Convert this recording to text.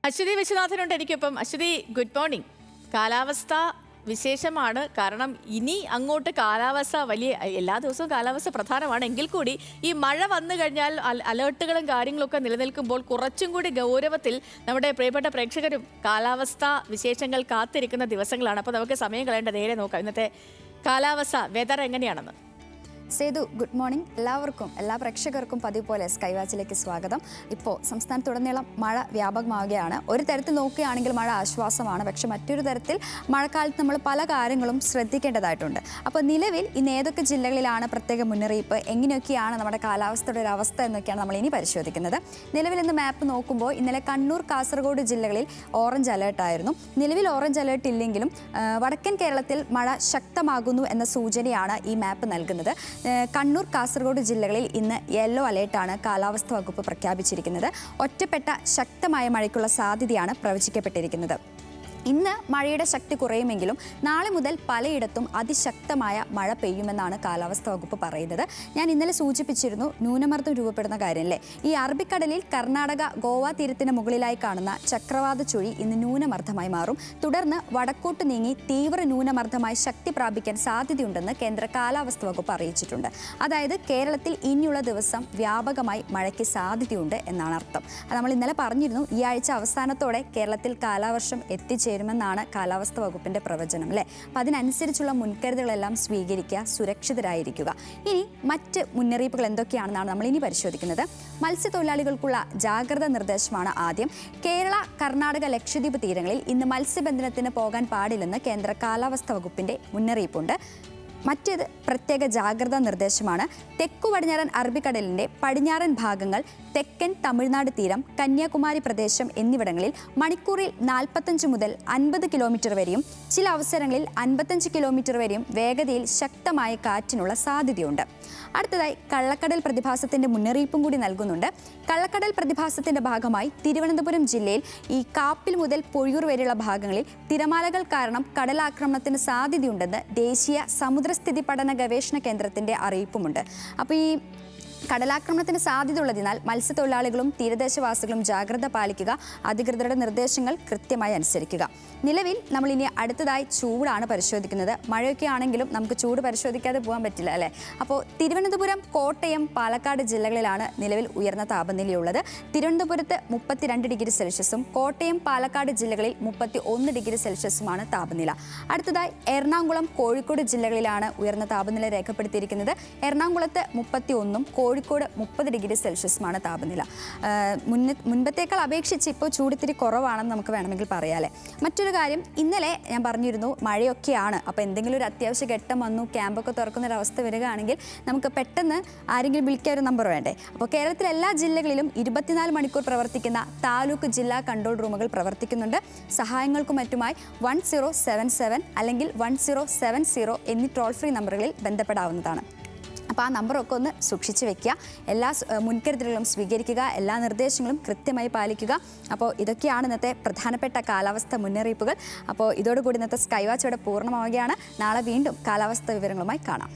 അശ്വതി വിശ്വനാഥനുണ്ട് എനിക്കിപ്പം. Aswathy, good morning. കാലാവസ്ഥ വിശേഷമാണ്. കാരണം ഇനി അങ്ങോട്ട് കാലാവസ്ഥ എല്ലാ ദിവസവും കാലാവസ്ഥ പ്രധാനമാണ്. എങ്കിൽ കൂടി ഈ മഴ വന്നു കഴിഞ്ഞാൽ അലേർട്ടുകളും കാര്യങ്ങളൊക്കെ നിലനിൽക്കുമ്പോൾ കുറച്ചും കൂടി ഗൗരവത്തിൽ നമ്മുടെ പ്രിയപ്പെട്ട പ്രേക്ഷകരും കാലാവസ്ഥ വിശേഷങ്ങൾ കാത്തിരിക്കുന്ന ദിവസങ്ങളാണ്. അപ്പോൾ നമുക്ക് സമയം കളയേണ്ട നേരെ നോക്കാം ഇന്നത്തെ കാലാവസ്ഥ വെതർ എങ്ങനെയാണെന്ന്. Sethu, good morning. എല്ലാ പ്രേക്ഷകർക്കും പതിവ് പോലെ സ്കൈ വാച്ചിലേക്ക് സ്വാഗതം. ഇപ്പോൾ സംസ്ഥാനത്തുടനീളം മഴ വ്യാപകമാവുകയാണ്. ഒരു തരത്തിൽ നോക്കുകയാണെങ്കിൽ മഴ ആശ്വാസമാണ്. പക്ഷെ മറ്റൊരു തരത്തിൽ മഴക്കാലത്ത് നമ്മൾ പല കാര്യങ്ങളും ശ്രദ്ധിക്കേണ്ടതായിട്ടുണ്ട്. അപ്പോൾ നിലവിൽ ഇന്ന് ഏതൊക്കെ ജില്ലകളിലാണ് പ്രത്യേക മുന്നറിയിപ്പ്, എങ്ങനെയൊക്കെയാണ് നമ്മുടെ കാലാവസ്ഥയുടെ ഒരു അവസ്ഥ എന്നൊക്കെയാണ് നമ്മൾ ഇനി പരിശോധിക്കുന്നത്. നിലവിൽ ഇന്ന് മാപ്പ് നോക്കുമ്പോൾ ഇന്നലെ കണ്ണൂർ, കാസർഗോഡ് ജില്ലകളിൽ ഓറഞ്ച് അലേർട്ടായിരുന്നു. നിലവിൽ ഓറഞ്ച് അലേർട്ട് ഇല്ലെങ്കിലും വടക്കൻ കേരളത്തിൽ മഴ ശക്തമാകുന്നു എന്ന സൂചനയാണ് ഈ മാപ്പ് നൽകുന്നത്. കണ്ണൂർ, കാസർഗോഡ് ജില്ലകളിൽ ഇന്ന് യെല്ലോ അലേർട്ടാണ് കാലാവസ്ഥാ വകുപ്പ് പ്രഖ്യാപിച്ചിരിക്കുന്നത്. ഒറ്റപ്പെട്ട ശക്തമായ മഴയ്ക്കുള്ള സാധ്യതയാണ് പ്രവചിക്കപ്പെട്ടിരിക്കുന്നത്. ഇന്ന് മഴയുടെ ശക്തി കുറയുമെങ്കിലും നാളെ മുതൽ പലയിടത്തും അതിശക്തമായ മഴ പെയ്യുമെന്നാണ് കാലാവസ്ഥാ വകുപ്പ് പറയുന്നത്. ഞാൻ ഇന്നലെ സൂചിപ്പിച്ചിരുന്നു ന്യൂനമർദ്ദം രൂപപ്പെടുന്ന കാര്യം അല്ലേ. ഈ അറബിക്കടലിൽ കർണാടക, ഗോവ തീരത്തിന് മുകളിലായി കാണുന്ന ചക്രവാത ചുഴി ഇന്ന് ന്യൂനമർദ്ദമായി മാറും. തുടർന്ന് വടക്കോട്ട് നീങ്ങി തീവ്ര ന്യൂനമർദ്ദമായി ശക്തി പ്രാപിക്കാൻ സാധ്യതയുണ്ടെന്ന് കേന്ദ്ര കാലാവസ്ഥാ വകുപ്പ് അറിയിച്ചിട്ടുണ്ട്. അതായത് കേരളത്തിൽ ഇനിയുള്ള ദിവസം വ്യാപകമായി മഴയ്ക്ക് സാധ്യതയുണ്ട് എന്നാണ് അർത്ഥം. അത് നമ്മൾ ഇന്നലെ പറഞ്ഞിരുന്നു. ഈ ആഴ്ച അവസാനത്തോടെ കേരളത്തിൽ കാലവർഷം എത്തിച്ചേരുമെന്നാണ് കാലാവസ്ഥാ വകുപ്പിന്റെ പ്രവചനം അല്ലേ. അപ്പം അതിനനുസരിച്ചുള്ള മുൻകരുതലുകളെല്ലാം സ്വീകരിക്കുക, സുരക്ഷിതരായിരിക്കുക. ഇനി മറ്റ് മുന്നറിയിപ്പുകൾ എന്തൊക്കെയാണെന്നാണ് നമ്മൾ ഇനി പരിശോധിക്കുന്നത്. മത്സ്യത്തൊഴിലാളികൾക്കുള്ള ജാഗ്രതാ നിർദ്ദേശമാണ് ആദ്യം. കേരള, കർണാടക, ലക്ഷദ്വീപ് തീരങ്ങളിൽ ഇന്ന് മത്സ്യബന്ധനത്തിന് പോകാൻ പാടില്ലെന്ന് കേന്ദ്ര കാലാവസ്ഥാ വകുപ്പിന്റെ മുന്നറിയിപ്പുണ്ട്. മറ്റേത് പ്രത്യേക ജാഗ്രതാ നിർദ്ദേശമാണ്. തെക്കു പടിഞ്ഞാറൻ അറബിക്കടലിൻ്റെ പടിഞ്ഞാറൻ ഭാഗങ്ങൾ, തെക്കൻ തമിഴ്നാട് തീരം, കന്യാകുമാരി പ്രദേശം എന്നിവിടങ്ങളിൽ മണിക്കൂറിൽ 45 മുതൽ 50 കിലോമീറ്റർ വരെയും ചില അവസരങ്ങളിൽ 55 കിലോമീറ്റർ വരെയും വേഗതയിൽ ശക്തമായ കാറ്റിനുള്ള സാധ്യതയുണ്ട്. അടുത്തതായി കള്ളക്കടൽ പ്രതിഭാസത്തിൻ്റെ മുന്നറിയിപ്പും കൂടി നൽകുന്നുണ്ട്. കള്ളക്കടൽ പ്രതിഭാസത്തിൻ്റെ ഭാഗമായി തിരുവനന്തപുരം ജില്ലയിൽ ഈ കാപ്പിൽ മുതൽ പൊഴിയൂർ വരെയുള്ള ഭാഗങ്ങളിൽ തിരമാലകൾ കാരണം കടലാക്രമണത്തിന് സാധ്യതയുണ്ടെന്ന് ദേശീയ സമുദ്രസ്ഥിതി പഠന ഗവേഷണ കേന്ദ്രത്തിൻ്റെ അറിയിപ്പുമുണ്ട്. അപ്പോൾ ഈ കടലാക്രമണത്തിന് സാധ്യതയുള്ളതിനാൽ മത്സ്യത്തൊഴിലാളികളും തീരദേശവാസികളും ജാഗ്രത പാലിക്കുക, അധികൃതരുടെ നിർദ്ദേശങ്ങൾ കൃത്യമായി അനുസരിക്കുക. നിലവിൽ നമ്മൾ ഇനി അടുത്തതായി ചൂടാണ് പരിശോധിക്കുന്നത്. മഴയൊക്കെ ആണെങ്കിലും നമുക്ക് ചൂട് പരിശോധിക്കാതെ പോകാൻ പറ്റില്ല അല്ലേ. അപ്പോൾ തിരുവനന്തപുരം, കോട്ടയം, പാലക്കാട് ജില്ലകളിലാണ് നിലവിൽ ഉയർന്ന താപനിലയുള്ളത്. തിരുവനന്തപുരത്ത് 32 ഡിഗ്രി സെൽഷ്യസും കോട്ടയം, പാലക്കാട് ജില്ലകളിൽ 31 ഡിഗ്രി സെൽഷ്യസുമാണ് താപനില. അടുത്തതായി എറണാകുളം, കോഴിക്കോട് ജില്ലകളിലാണ് ഉയർന്ന താപനില രേഖപ്പെടുത്തിയിരിക്കുന്നത്. എറണാകുളത്ത് 31ഉം കോഴിക്കോട് 30 ഡിഗ്രി സെൽഷ്യസുമാണ് താപനില. മുൻപത്തേക്കാൾ അപേക്ഷിച്ച് ഇപ്പോൾ ചൂടിത്തിരി കുറവാണെന്ന് നമുക്ക് വേണമെങ്കിൽ പറയാമല്ലേ. മറ്റൊരു കാര്യം, ഇന്നലെ ഞാൻ പറഞ്ഞിരുന്നു മഴയൊക്കെയാണ്. അപ്പോൾ എന്തെങ്കിലും ഒരു അത്യാവശ്യ ഘട്ടം വന്നു, ക്യാമ്പൊക്കെ തുറക്കുന്നൊരവസ്ഥ വരികയാണെങ്കിൽ നമുക്ക് പെട്ടെന്ന് ആരെങ്കിലും വിളിക്കാൻ ഒരു നമ്പർ വേണ്ടേ. അപ്പോൾ കേരളത്തിലെ എല്ലാ ജില്ലകളിലും 24 മണിക്കൂർ പ്രവർത്തിക്കുന്ന താലൂക്ക് ജില്ലാ കൺട്രോൾ റൂമുകൾ പ്രവർത്തിക്കുന്നുണ്ട്. സഹായങ്ങൾക്കും മറ്റുമായി 1077 അല്ലെങ്കിൽ 1070 എന്നീ ടോൾ ഫ്രീ നമ്പറുകളിൽ ബന്ധപ്പെടാവുന്നതാണ്. അപ്പോൾ ആ നമ്പറൊക്കെ ഒന്ന് സൂക്ഷിച്ച് വെക്കുക. എല്ലാ മുൻകരുതലുകളും സ്വീകരിക്കുക, എല്ലാ നിർദ്ദേശങ്ങളും കൃത്യമായി പാലിക്കുക. അപ്പോൾ ഇതൊക്കെയാണ് ഇന്നത്തെ പ്രധാനപ്പെട്ട കാലാവസ്ഥ മുന്നറിയിപ്പുകൾ. അപ്പോൾ ഇതോടുകൂടി ഇന്നത്തെ സ്കൈ വാച്ച് ഇവിടെ പൂർണ്ണമാവുകയാണ്. നാളെ വീണ്ടും കാലാവസ്ഥ വിവരങ്ങളുമായി കാണാം.